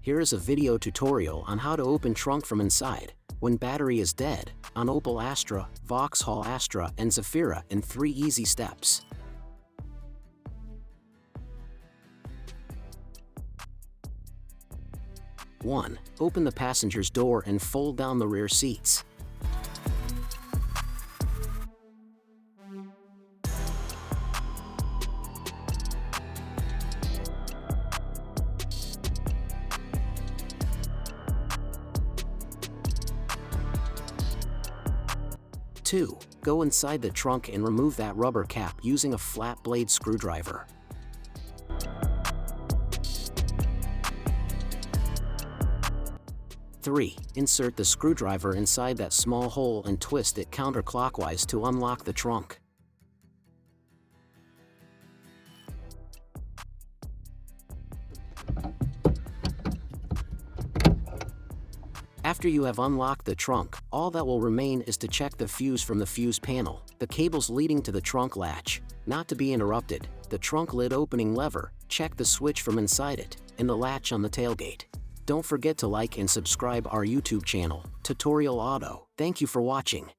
Here is a video tutorial on how to open trunk from inside, when battery is dead, on Opel Astra, Vauxhall Astra and Zafira in 3 easy steps. One, open the passenger's door and fold down the rear seats. 2. Go inside the trunk and remove that rubber cap using a flat blade screwdriver. 3. Insert the screwdriver inside that small hole and twist it counterclockwise to unlock the trunk. After you have unlocked the trunk, all that will remain is to check the fuse from the fuse panel, the cables leading to the trunk latch, not to be interrupted, the trunk lid opening lever, check the switch from inside it, and the latch on the tailgate. Don't forget to like and subscribe our YouTube channel, Tutorial Auto. Thank you for watching.